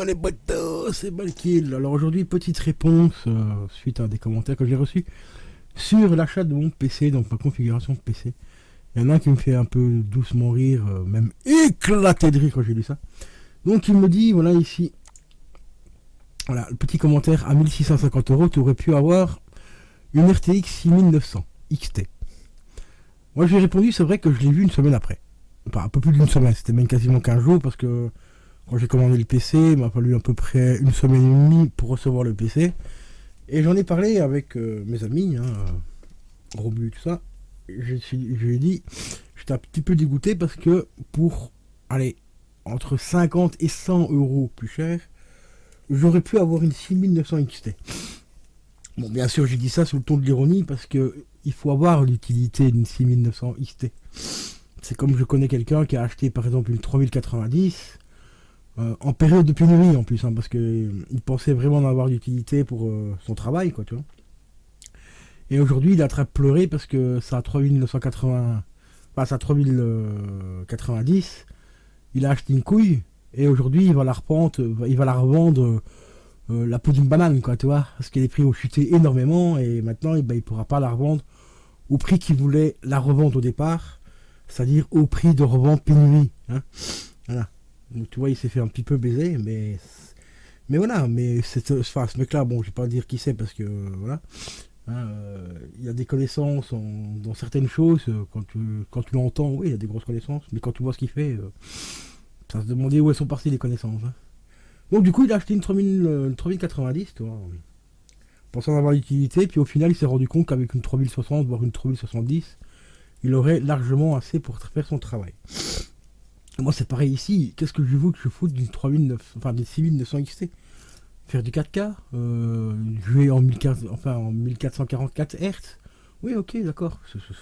les potos, c'est Balkil. Alors aujourd'hui, petite réponse suite à des commentaires que j'ai reçus sur l'achat de mon PC, donc ma configuration de PC. Il y en a un qui me fait un peu doucement rire, même éclater de rire quand j'ai lu ça. Donc il me dit, voilà ici, voilà, le petit commentaire, à 1650 euros, tu aurais pu avoir une RTX 6900 XT. Moi j'ai répondu, c'est vrai que je l'ai vu une semaine après. Enfin, un peu plus d'une semaine, c'était même quasiment 15 jours parce que quand j'ai commandé le PC, il m'a fallu à peu près une semaine et demie pour recevoir le PC. Et j'en ai parlé avec mes amis, Robu et tout ça. Je lui ai dit, j'étais un petit peu dégoûté parce que pour, allez, entre 50 et 100 euros plus cher, j'aurais pu avoir une 6900 XT. Bon, bien sûr, j'ai dit ça sous le ton de l'ironie parce que il faut avoir l'utilité d'une 6900 XT. C'est comme je connais quelqu'un qui a acheté par exemple une 3090 en période de pénurie en plus, parce qu'il pensait vraiment en avoir d'utilité pour son travail, quoi, tu vois. Et aujourd'hui, il est en train de pleurer parce que sa 3980, enfin sa 3090, il a acheté une couille et aujourd'hui il va la revendre la peau d'une banane, quoi, tu vois, parce que les prix ont chuté énormément et maintenant il pourra pas la revendre au prix qu'il voulait la revendre au départ, c'est-à-dire au prix de revente pénurie, voilà. Donc tu vois, il s'est fait un petit peu baiser, mais voilà, mais ce mec-là, bon, je vais pas dire qui c'est parce que voilà, il y a des connaissances dans certaines choses. Quand tu l'entends, oui, il y a des grosses connaissances, mais quand tu vois ce qu'il fait, ça se demandait où elles sont parties les connaissances. Donc du coup, il a acheté une 3090, tu vois, pensant avoir l'utilité, puis au final, il s'est rendu compte qu'avec une 3060, voire une 3070, il aurait largement assez pour faire son travail. Moi c'est pareil ici, qu'est-ce que je veux que je foute d'une 6900 XT? Faire du 4K, jouer en 1444 Hz. Oui, ok, d'accord,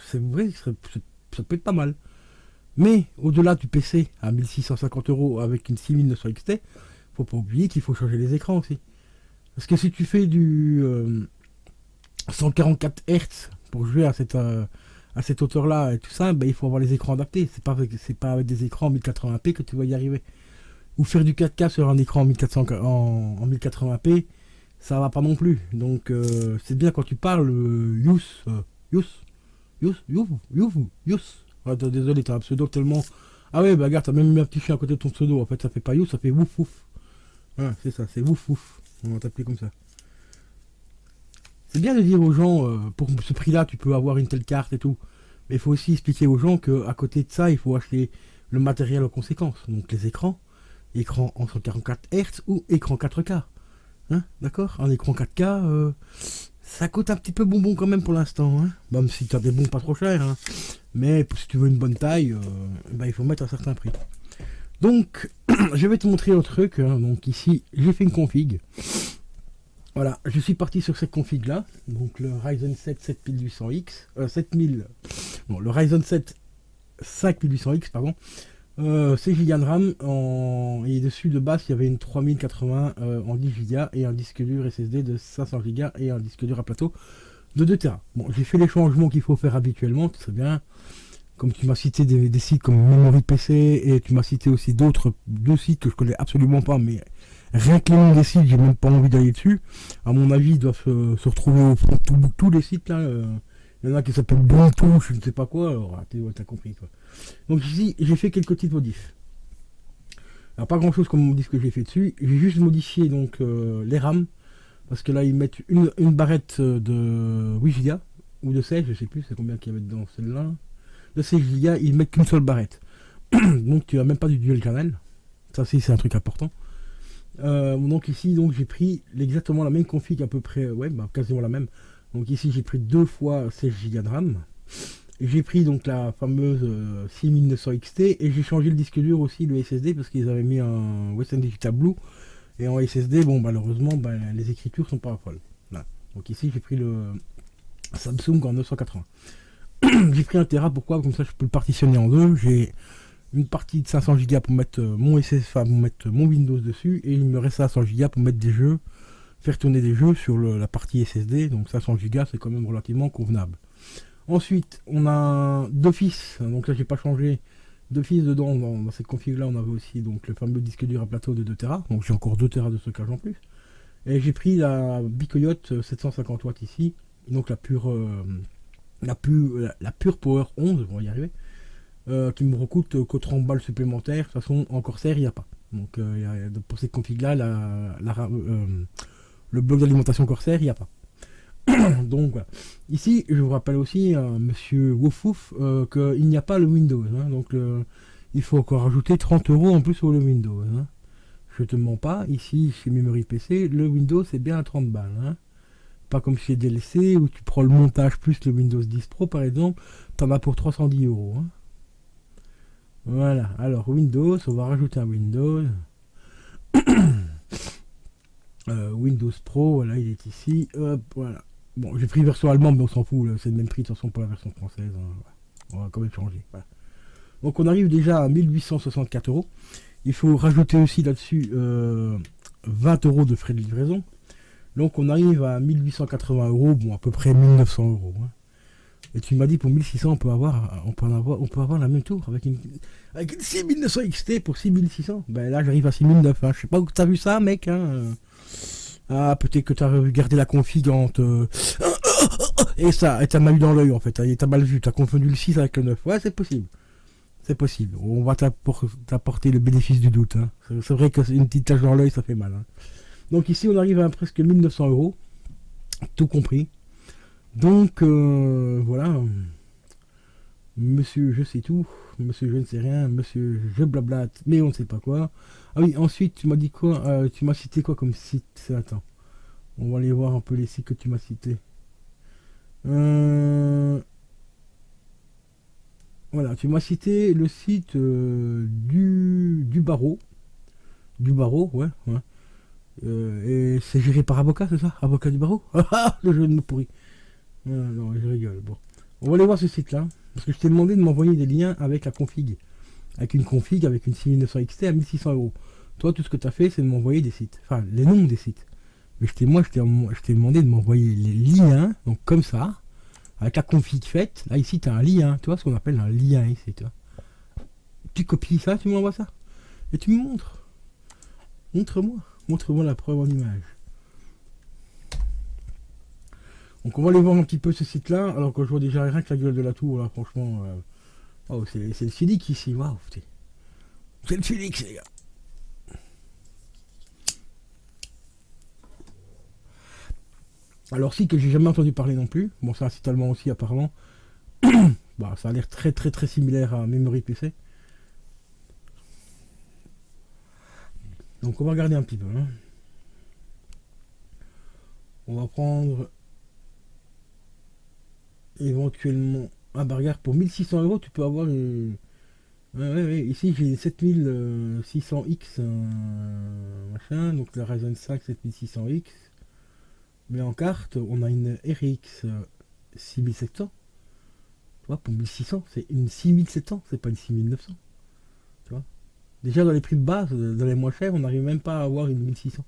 c'est vrai, ça peut être pas mal. Mais au-delà du PC à 1650 euros avec une 6900 XT, faut pas oublier qu'il faut changer les écrans aussi. Parce que si tu fais du 144 Hz pour jouer à cette hauteur-là et tout ça, il faut avoir les écrans adaptés. C'est pas avec des écrans en 1080p que tu vas y arriver. Ou faire du 4K sur un écran en 1080p, ça va pas non plus. Donc c'est bien quand tu parles désolé, t'as un pseudo tellement... Ah ouais, regarde, t'as même mis un petit chien à côté de ton pseudo. En fait, ça fait pas Yous, ça fait Wouf Wouf. C'est ça, c'est Wouf Wouf. On va t'appeler comme ça. C'est bien de dire aux gens, pour ce prix-là, tu peux avoir une telle carte et tout. Mais il faut aussi expliquer aux gens qu'à côté de ça, il faut acheter le matériel en conséquence. Donc les écrans en 144 Hz ou écran 4K. D'accord. Un écran 4K, ça coûte un petit peu bonbon quand même pour l'instant. Même si tu as des bons pas trop chers. Mais si tu veux une bonne taille, il faut mettre un certain prix. Donc, je vais te montrer un truc. Donc ici, j'ai fait une config. Voilà, je suis parti sur cette config là, donc le Ryzen 7 7800X, le Ryzen 7 5800X, pardon, 6 Go de RAM, et dessus de base il y avait une 3080 en 10 Go et un disque dur SSD de 500 Go et un disque dur à plateau de 2 Tera. Bon, j'ai fait les changements qu'il faut faire habituellement, très bien, comme tu m'as cité des sites comme Memory PC et tu m'as cité aussi deux sites que je connais absolument pas, mais... Rien que les noms des sites, j'ai même pas envie d'aller dessus. À mon avis, ils doivent se retrouver au fond de tous les sites là. Il y en a qui s'appellent Ubuntu, je ne sais pas quoi. Alors, t'as compris quoi. Donc ici, j'ai fait quelques petites modifs. Alors pas grand chose comme modif que j'ai fait dessus. J'ai juste modifié donc les RAM. Parce que là, ils mettent une barrette de 8 Go ou de 16, je sais plus, c'est combien qu'il y avait dedans celle-là. De 16 Go, ils mettent qu'une seule barrette. Donc tu as même pas du dual channel. Ça c'est un truc important. Donc ici j'ai pris exactement la même config à peu près, quasiment la même. Donc ici j'ai pris 2 fois 16 Go de RAM. J'ai pris donc la fameuse 6900 XT et j'ai changé le disque dur aussi, le SSD, parce qu'ils avaient mis un Western Digital Blue et en SSD, malheureusement les écritures sont pas folles. Là. Donc ici j'ai pris le Samsung en 980. J'ai pris un Tera, pourquoi? Comme ça je peux le partitionner en deux. J'ai une partie de 500 Go pour mettre mon mon Windows dessus, et il me reste 500 Go pour mettre des jeux, faire tourner des jeux sur la partie SSD. Donc 500 Go c'est quand même relativement convenable. Ensuite on a d'office, donc là j'ai pas changé, D'office dedans, dans cette config là, on avait aussi donc le fameux disque dur à plateau de 2 Tera. Donc j'ai encore 2 Tera de stockage en plus. Et j'ai pris la Bicoyote 750 watts ici. Donc la pure Power 11, on va y arriver. Qui me recoûte que 30 balles supplémentaires. De toute façon, en Corsair, il n'y a pas. Donc pour cette config là, le bloc d'alimentation Corsair, il n'y a pas. Donc voilà. Ici, je vous rappelle aussi, monsieur Wofouf, qu'il n'y a pas le Windows. Hein, donc il faut encore rajouter 30 € en plus sur le Windows. Hein. Je te mens pas, ici chez Memory PC, le Windows c'est bien à 30 balles. Hein. Pas comme chez DLC où tu prends le montage plus le Windows 10 Pro par exemple, t'en as pour 310 €. Hein. Voilà, alors Windows, on va rajouter un Windows. Windows Pro, voilà, il est ici. Hop, voilà. Bon, j'ai pris version allemande, mais on s'en fout, c'est le même prix de toute façon pour la version française. Hein. On va quand même changer. Voilà. Donc on arrive déjà à 1864 €. Il faut rajouter aussi là-dessus 20 € de frais de livraison. Donc on arrive à 1880 €, bon à peu près 1900 €. Hein. Et tu m'as dit pour 1600 on peut avoir la même tour avec une 6900 XT pour 6600. Ben là j'arrive à 6009. Hein. Je sais pas où t'as vu ça mec. Hein. Ah peut-être que t'as regardé la config et t'as mal eu dans l'œil en fait. Et t'as mal vu, t'as confondu le 6 avec le 9. Ouais c'est possible. C'est possible. On va t'apporter le bénéfice du doute. Hein. C'est vrai qu'une petite tache dans l'œil ça fait mal. Hein. Donc ici on arrive à presque 1900 €. Tout compris. Donc voilà, monsieur je sais tout, monsieur je ne sais rien, monsieur je blablate, mais on ne sait pas quoi. Ah oui, ensuite tu m'as dit quoi, tu m'as cité quoi comme site? Attends, on va aller voir un peu les sites que tu m'as cités. Voilà, tu m'as cité le site du barreau. Du barreau, ouais. Et c'est géré par Avocat, c'est ça? Avocat du barreau? Ah, le jeu de mots pourri. Non, je rigole. Bon. On va aller voir ce site-là. Parce que je t'ai demandé de m'envoyer des liens avec la config. Avec une config, avec une 6900 XT à 1600 €. Toi, tout ce que tu as fait, c'est de m'envoyer des sites. Enfin, les noms des sites. Mais je t'ai demandé de m'envoyer les liens. Donc, comme ça. Avec la config faite. Là, ici, tu as un lien. Tu vois ce qu'on appelle un lien ici. Tu vois. Tu copies ça, tu m'envoies ça. Et tu me montres. Montre-moi. Montre-moi la preuve en image. Donc on va aller voir un petit peu ce site là, alors que je vois déjà rien que la gueule de la tour là, franchement. Oh c'est le Phoenix ici, waouh. C'est le Phoenix les gars. Alors si que j'ai jamais entendu parler non plus, bon c'est un site allemand aussi apparemment. Bah ça a l'air très très très similaire à Memory PC. Donc on va regarder un petit peu. Hein. On va prendre éventuellement un barrière pour 1600 €. Tu peux avoir une... Ouais. Ici j'ai 7600X machin, donc la Ryzen 5 7600X. Mais en carte, on a une RX 6700. Tu vois, pour 1600, c'est une 6700, c'est pas une 6900. Tu vois. Déjà dans les prix de base, dans les moins chers, on n'arrive même pas à avoir une 1600.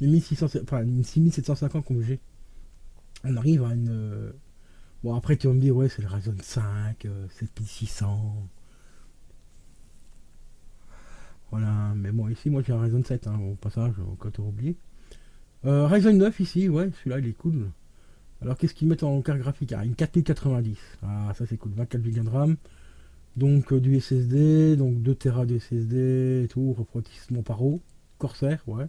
Une 1600, enfin une 6750 comme j'ai. On arrive à une... Bon après tu vas me dire ouais c'est le Ryzen 5, 7600. Voilà, mais bon ici moi j'ai un Ryzen 7 hein, au passage, au cas où oublié. Ryzen 9 ici, ouais, celui-là il est cool. Alors qu'est-ce qu'ils mettent en carte graphique? Ah, une 4090. Ah ça c'est cool, 24 Go de RAM. Donc du SSD, donc 2 Tera de SSD et tout, refroidissement par eau. Corsair, ouais.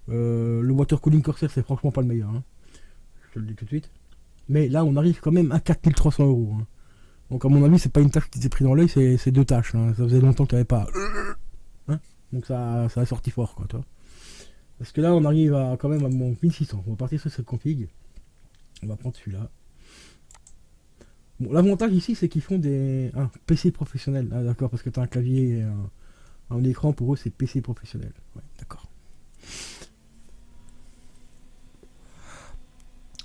Le water cooling Corsair c'est franchement pas le meilleur. Hein. Je te le dis tout de suite. Mais là on arrive quand même à 4300 €. Hein. Donc à mon avis c'est pas une tâche qui s'est pris dans l'œil, c'est deux tâches. Hein. Ça faisait longtemps qu'il n'y avait pas. Hein. Donc ça a sorti fort quoi toi. Parce que là on arrive à quand même à mon 1600. On va partir sur cette config. On va prendre celui-là. Bon, l'avantage ici c'est qu'ils font des PC professionnels. Ah d'accord, parce que tu as un clavier et un écran, pour eux c'est PC professionnel. Ouais, d'accord.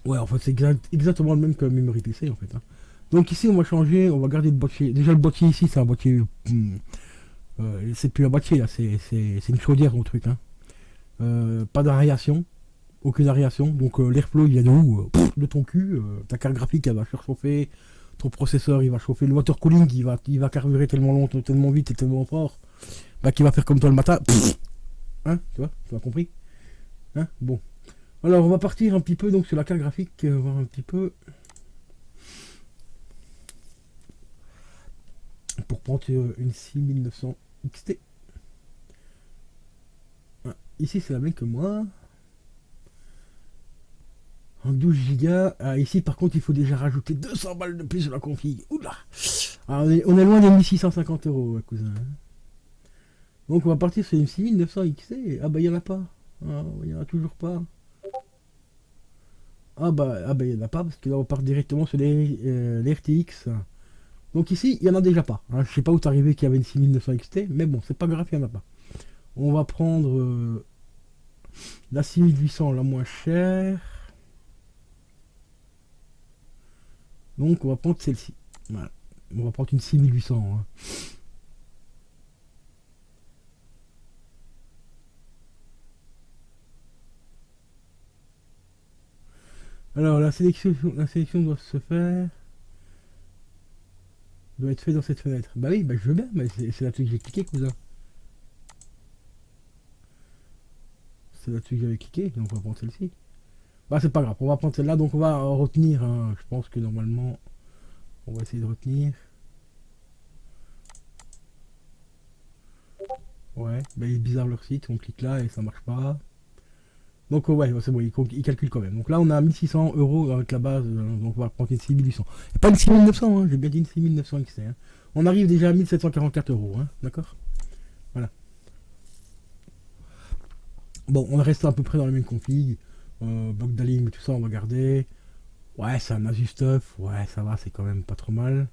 Ouais, en fait c'est exactement le même que Memory PC en fait. Hein. Donc ici on va changer, on va garder le boîtier. Déjà le boîtier ici c'est un boîtier... c'est plus un boîtier là, c'est une chaudière mon truc. Hein. Pas d'aération, aucune aération. Donc l'airflow il vient de où? De ton cul. Ta carte graphique elle va surchauffer ton processeur il va chauffer, le water cooling il va carburer tellement longtemps, tellement vite et tellement fort, bah qu'il va faire comme toi le matin. Hein, tu as compris? Hein, bon. Alors on va partir un petit peu donc sur la carte graphique, voir un petit peu. Pour prendre une 6900 XT. Ah, ici c'est la même que moi. En 12 Go. Ah, ici par contre il faut déjà rajouter 200 balles de plus sur la config. Oula. Ah, on est loin des 1650 euros, cousin. Donc on va partir sur une 6900 XT. Ah bah il n'y en a pas. Ah, il n'y en a toujours pas. Ah bah il n'y en a pas parce que là on part directement sur les RTX. Donc ici il n'y en a déjà pas. Hein. Je sais pas où t'es arrivé qu'il y avait une 6900 XT. Mais bon c'est pas grave, il n'y en a pas. On va prendre la 6800 la moins chère. Donc on va prendre celle-ci. Voilà. On va prendre une 6800. Hein. Alors la sélection doit se faire. Doit être fait dans cette fenêtre. Bah oui, bah je veux bien, mais c'est là-dessus que j'ai cliqué, cousin. C'est là-dessus que j'avais cliqué, donc on va prendre celle-ci. Bah c'est pas grave, on va prendre celle-là, donc on va retenir. Hein. Je pense que normalement, on va essayer de retenir. Ouais, bah il est bizarre leur site, on clique là et ça marche pas. Donc ouais, c'est bon, il calcule quand même. Donc là on a 1600 euros avec la base, donc on va prendre une 6800. Et pas une 6900, hein, j'ai bien dit une 6900 XT. Hein. On arrive déjà à 1744 euros, hein, d'accord. Voilà. Bon, on reste à peu près dans la même config. Bloc d'alignement, tout ça, on va garder. Ouais, c'est un Asus stuff. Ouais, ça va, c'est quand même pas trop mal.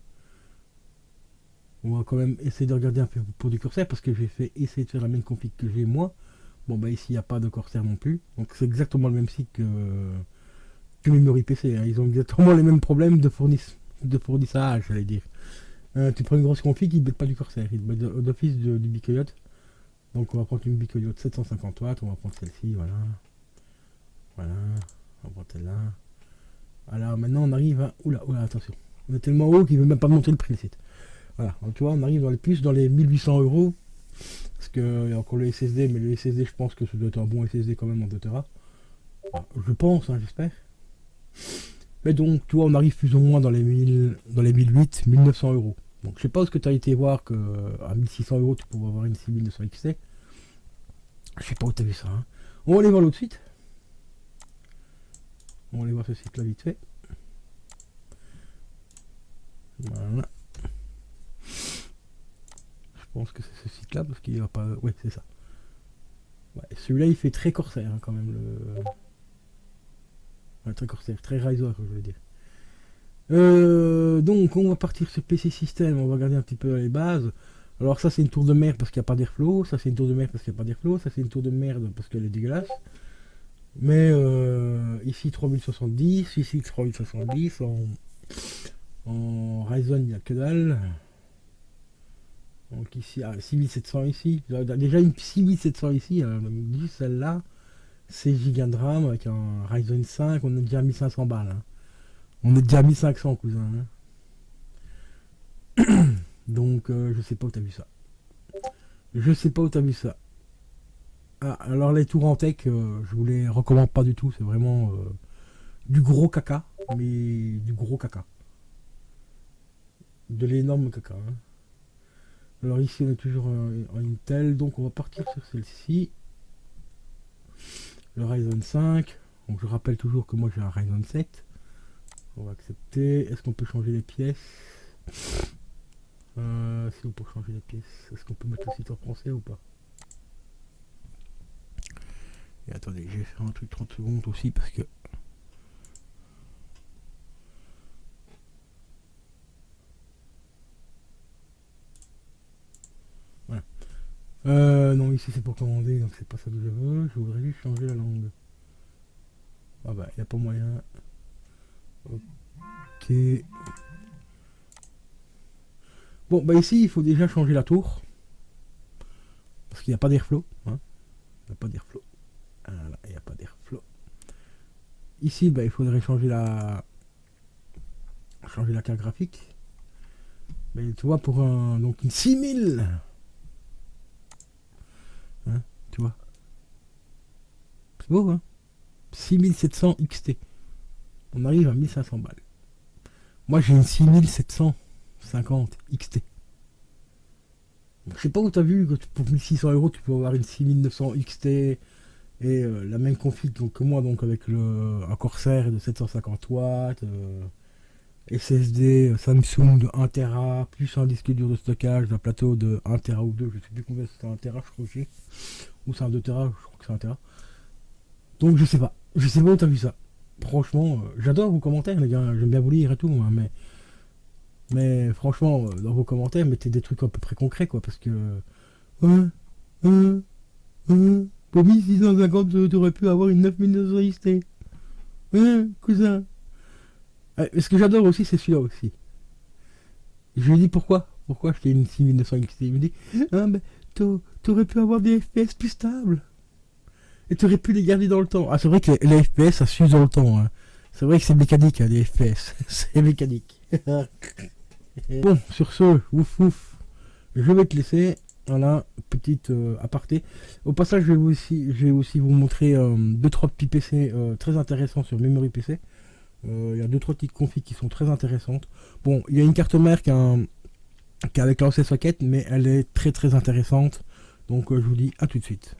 On va quand même essayer de regarder un peu pour du Corsair parce que j'ai fait essayer de faire la même config que j'ai moi. Bon, bah ici, il n'y a pas de Corsair non plus. Donc c'est exactement le même site que Memory PC. Hein. Ils ont exactement les mêmes problèmes de fournissage, j'allais dire. Tu prends une grosse config, ils ne mettent pas du Corsair. Ils te mettent d'office du Bicoyote. Donc on va prendre une Bicoyote 750 watts. On va prendre celle-ci, voilà. Voilà. On va prendre celle-là. Alors maintenant on arrive à... Oula, attention. On est tellement haut qu'il ne veut même pas montrer le prix le site. Voilà, donc, tu vois, on arrive dans les puces dans les 1800 euros. Parce qu'il y a encore le SSD, mais le SSD, je pense que ça doit être un bon SSD quand même en 2 Tera. Enfin, je pense, hein, j'espère. Mais donc, tu vois, on arrive plus ou moins dans les 1900 euros. Donc, je sais pas ce que tu as été voir que à 1600 euros, tu pouvais avoir une 6900 XT. Je sais pas où tu as vu ça. Hein. On va aller voir l'autre site. On va aller voir ce site-là vite fait. Voilà. Je pense que c'est ce site-là parce qu'il va pas. Ouais, c'est ça. Ouais, celui-là, il fait très Corsair hein, quand même. Ouais, très Corsair, très Riser, je veux dire. Donc, on va partir sur PC System. On va regarder un petit peu les bases. Alors, ça, c'est une tour de merde parce qu'il n'y a pas d'airflow. Ça, c'est une tour de merde parce qu'il n'y a pas d'airflow. Ça, c'est une tour de merde parce qu'elle est dégueulasse. Mais ici 3070, ici 3070, en Ryzen il n'y a que dalle. Donc ici, 6700 ici, déjà une 6700 ici, celle-là, 16 Go de RAM avec un Ryzen 5, on est déjà à 1500 balles. Hein. On est déjà à 1500 cousin. Hein. Donc je sais pas où t'as vu ça. Je sais pas où t'as vu ça. Ah, alors les tours en tech, je vous les recommande pas du tout, c'est vraiment du gros caca, mais du gros caca. De l'énorme caca. Hein. Alors ici on est toujours en Intel, donc on va partir sur celle-ci. Le Ryzen 5. Donc je rappelle toujours que moi j'ai un Ryzen 7. On va accepter. Est-ce qu'on peut changer les pièces Si on peut changer les pièces, est-ce qu'on peut mettre le site en français ou pas? Et attendez, je vais faire un truc 30 secondes aussi parce que... Voilà. Non, ici c'est pour commander, donc c'est pas ça que je veux. Je voudrais juste changer la langue. Ah bah, il n'y a pas moyen. Ok. Bon, bah ici, il faut déjà changer la tour. Parce qu'il n'y a pas d'airflow. Hein. Il n'y a pas d'airflow. Voilà, il n'y a pas d'airflow. Ici, bah, il faudrait changer changer la carte graphique. Mais tu vois, pour donc une 6000, hein, tu vois, c'est beau, hein, 6700 XT. On arrive à 1500 balles. Moi, j'ai une 6750 XT. Je sais pas où t'as vu que pour 1600 euros, tu peux avoir une 6900 XT et la même config donc, que moi, donc avec un Corsair de 750 watts, SSD Samsung de 1 Tera, plus un disque dur de stockage d'un plateau de 1 Tera ou 2, je sais plus combien c'est, 1 Tera, je crois aussi. Ou c'est un 2 Tera, je crois que c'est 1 Tera. Donc je sais pas où t'as vu ça. Franchement, j'adore vos commentaires, les gars, j'aime bien vous lire et tout, hein, mais franchement, dans vos commentaires, mettez des trucs à peu près concrets, quoi, parce que. Ouais, ouais, ouais, pour 1650, t'aurais pu avoir une 9900 XT. Ouais, cousin. Ce que j'adore aussi, c'est celui-là aussi. Je lui ai dit pourquoi je t'ai une 6900 XT. Il me dit, ah, mais t'aurais pu avoir des FPS plus stables. Et t'aurais pu les garder dans le temps. Ah, c'est vrai que les FPS, ça s'use dans le temps. Hein. C'est vrai que c'est mécanique, hein, les FPS. C'est mécanique. Bon, sur ce, ouf ouf, je vais te laisser. Voilà, petite aparté. Au passage, je vais aussi vous montrer 2-3 petits PC très intéressants sur Memory PC. Il y a 2-3 petites configs qui sont très intéressantes. Bon, il y a une carte mère qui est avec la OC socket, mais elle est très très intéressante. Donc je vous dis à tout de suite.